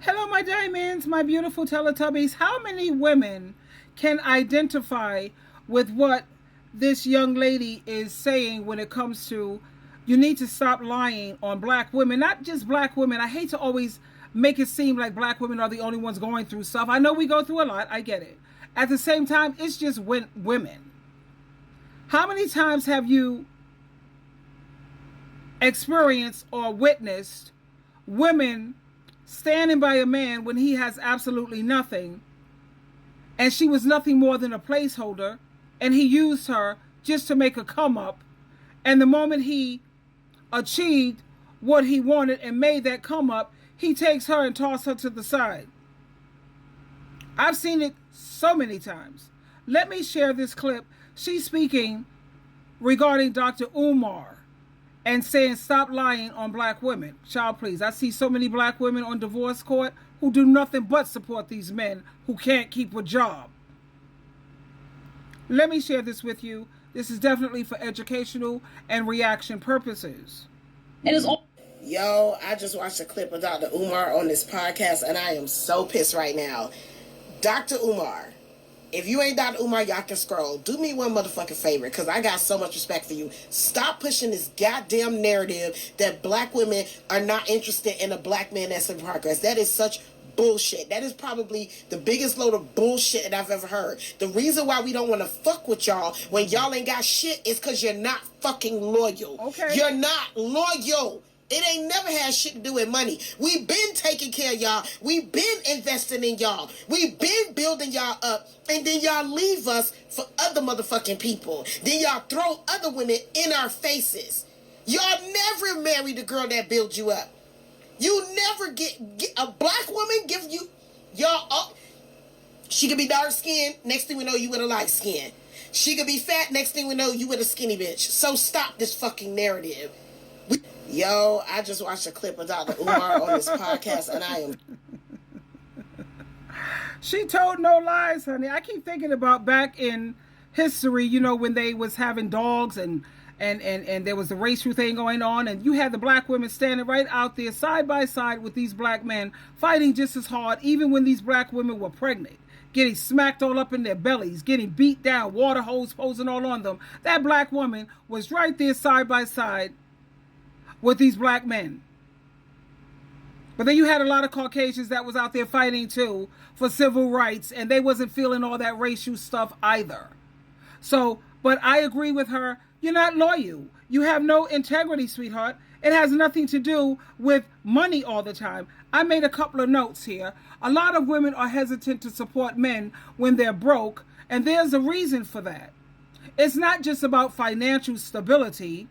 Hello, my diamonds, my beautiful Teletubbies. How many women can identify with what this young lady is saying when it comes to you need to stop lying on black women? Not just black women. I hate to always make it seem like black women are the only ones going through stuff. I know we go through a lot. I get it. At the same time, it's just women. How many times have you experienced or witnessed women standing by a man when he has absolutely nothing, and she was nothing more than a placeholder, and he used her just to make a come up, and the moment he achieved what he wanted and made that come up, he takes her and tosses her to the side? I've seen it so many times. Let me share this clip. She's speaking regarding Dr. Umar and saying stop lying on black women. Child, please. I see so many black women on divorce court who do nothing but support these men who can't keep a job. Let me share this with you. This is definitely for educational and reaction purposes. It is all. Yo, I just watched a clip of Dr. Umar on this podcast, and I am so pissed right now. Dr. Umar, if you ain't Dr. Umar, y'all can scroll. Do me one motherfucking favor, because I got so much respect for you. Stop pushing this goddamn narrative that black women are not interested in a black man that's in progress. That is such bullshit. That is probably the biggest load of bullshit that I've ever heard. The reason why we don't want to fuck with y'all when y'all ain't got shit is because you're not fucking loyal. Okay. You're not loyal. It ain't never had shit to do with money. We been taking care of y'all. We been investing in y'all. We been building y'all up. And then y'all leave us for other motherfucking people. Then y'all throw other women in our faces. Y'all never married the girl that built you up. You never get a black woman give you y'all up. She could be dark skinned. Next thing we know, you with a light skin. She could be fat. Next thing we know, you with a skinny bitch. So stop this fucking narrative. Yo, I just watched a clip of Dr. Umar on this podcast, and I am... She told no lies, honey. I keep thinking about back in history, you know, when they was having dogs and there was the racial thing going on, and you had the black women standing right out there side by side with these black men fighting just as hard, even when these black women were pregnant, getting smacked all up in their bellies, getting beat down, water hose posing all on them. That black woman was right there side by side with these black men. But then you had a lot of Caucasians that was out there fighting too for civil rights, and they wasn't feeling all that racial stuff either. So, but I agree with her. You're not loyal. You have no integrity, sweetheart. It has nothing to do with money all the time. I made a couple of notes here. A lot of women are hesitant to support men when they're broke, and there's a reason for that. It's not just about financial stability.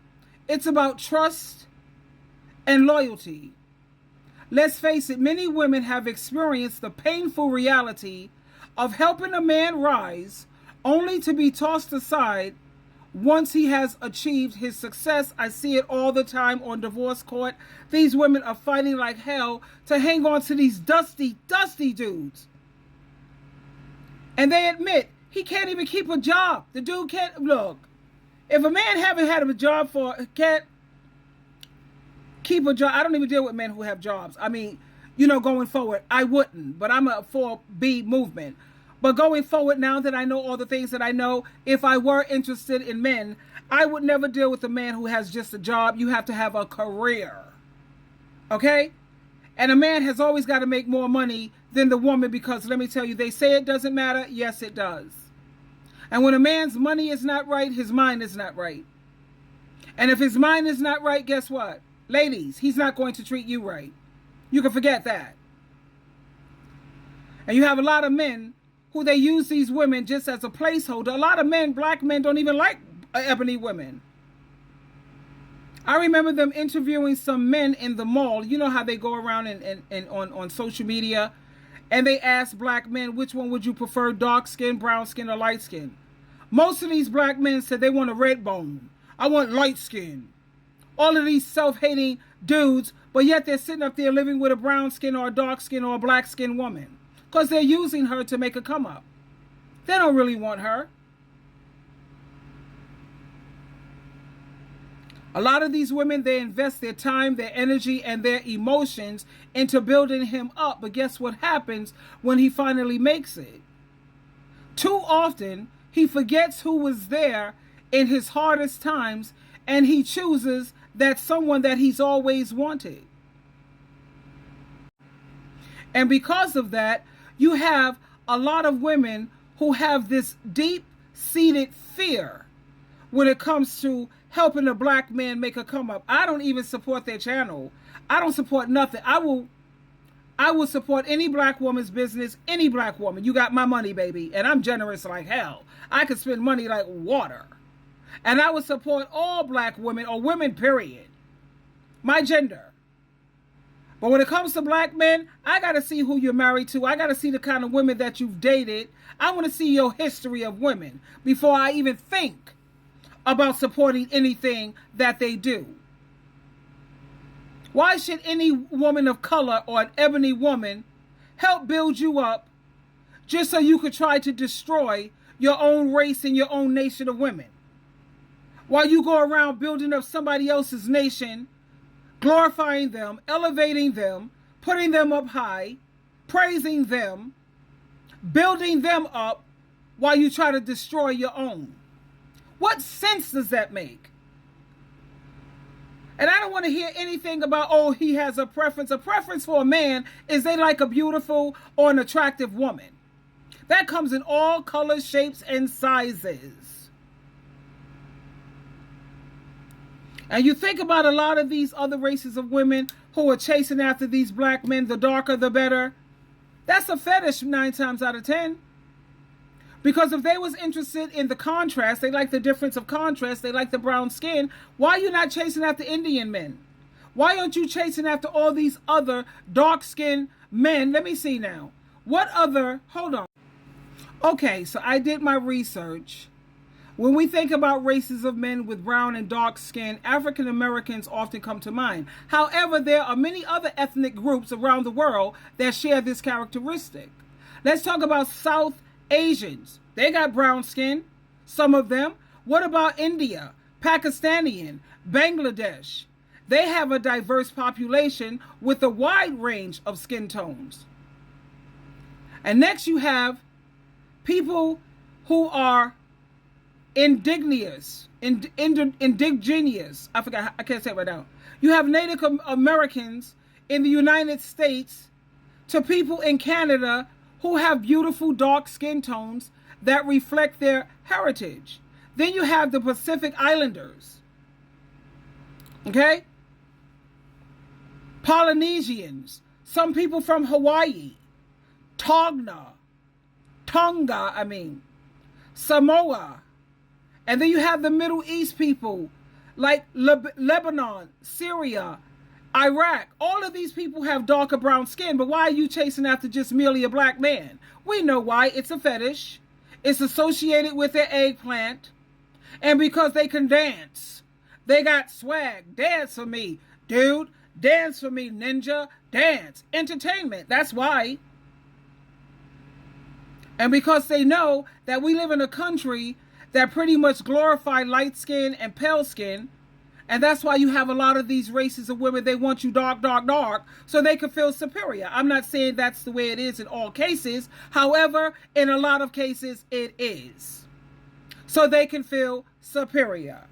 It's about trust and loyalty. Let's face it, many women have experienced the painful reality of helping a man rise only to be tossed aside once he has achieved his success. I see it all the time on divorce court. These women are fighting like hell to hang on to these dusty dudes. And they admit he can't even keep a job. The dude can't, look, if a man haven't had a job can't keep a job. I don't even deal with men who have jobs. I mean, you know, going forward, I wouldn't, but I'm a 4B movement. But going forward, now that I know all the things that I know, if I were interested in men, I would never deal with a man who has just a job. You have to have a career. Okay? And a man has always got to make more money than the woman, because let me tell you, they say it doesn't matter. Yes, it does. And when a man's money is not right, his mind is not right. And if his mind is not right, guess what? Ladies, he's not going to treat you right. You can forget that. And you have a lot of men who they use these women just as a placeholder. A lot of men, black men, don't even like ebony women. I remember them interviewing some men in the mall. You know how they go around and on social media, and they ask black men, which one would you prefer, dark skin, brown skin, or light skin? Most of these black men said they want a red bone. I want light skin. All of these self-hating dudes, but yet they're sitting up there living with a brown skin or a dark skin or a black skin woman, because they're using her to make a come up. They don't really want her. A lot of these women, they invest their time, their energy, and their emotions into building him up. But guess what happens when he finally makes it? Too often, he forgets who was there in his hardest times, and he chooses that someone that he's always wanted. And because of that, you have a lot of women who have this deep-seated fear when it comes to helping a black man make a come up. I don't even support their channel. I don't support nothing. I will support any black woman's business, any black woman. You got my money, baby. And I'm generous like hell. I could spend money like water. And I would support all black women, or women, period. My gender. But when it comes to black men, I got to see who you're married to. I got to see the kind of women that you've dated. I want to see your history of women before I even think about supporting anything that they do. Why should any woman of color or an ebony woman help build you up just so you could try to destroy your own race and your own nation of women? While you go around building up somebody else's nation, glorifying them, elevating them, putting them up high, praising them, building them up while you try to destroy your own. What sense does that make? And I don't want to hear anything about, oh, he has a preference. A preference for a man is they like a beautiful or an attractive woman. That comes in all colors, shapes, and sizes. And you think about a lot of these other races of women who are chasing after these black men, the darker the better. That's a fetish 9 times out of 10. Because if they was interested in the contrast, they like the difference of contrast, they like the brown skin, why are you not chasing after Indian men? Why aren't you chasing after all these other dark-skinned men? Let me see now. What other, hold on. Okay, so I did my research. When we think about races of men with brown and dark skin, African Americans often come to mind. However, there are many other ethnic groups around the world that share this characteristic. Let's talk about South Asians. They got brown skin, some of them. What about India, Pakistani, Bangladesh? They have a diverse population with a wide range of skin tones. And next you have people who are indigenous. I forgot, I can't say it right now. You have Native Americans in the United States to people in Canada who have beautiful dark skin tones that reflect their heritage. Then you have the Pacific Islanders. Okay? Polynesians, some people from Hawaii, Tonga, Samoa. And then you have the Middle East people like Lebanon, Syria, Iraq. All of these people have darker brown skin, but why are you chasing after just merely a black man? We know why. It's a fetish. It's associated with their eggplant. And because they can dance. They got swag. Dance for me, dude. Dance for me, ninja. Dance. Entertainment. That's why. And because they know that we live in a country that pretty much glorify light skin and pale skin. And that's why you have a lot of these races of women, they want you dark, dark, dark, so they can feel superior. I'm not saying that's the way it is in all cases. However, in a lot of cases, it is. So they can feel superior.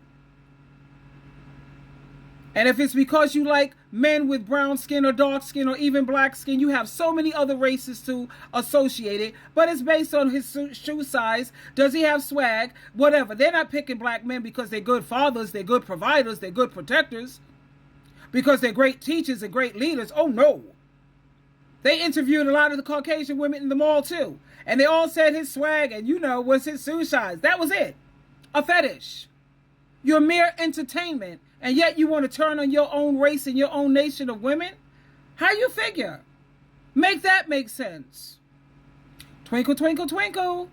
And if it's because you like men with brown skin or dark skin or even black skin, you have so many other races to associate it. But it's based on his shoe size. Does he have swag? Whatever. They're not picking black men because they're good fathers, they're good providers, they're good protectors. Because they're great teachers and great leaders. Oh, no. They interviewed a lot of the Caucasian women in the mall, too. And they all said his swag and, was his shoe size. That was it. A fetish. You're mere entertainment. And yet you want to turn on your own race and your own nation of women? How you figure? Make that make sense. Twinkle, twinkle, twinkle.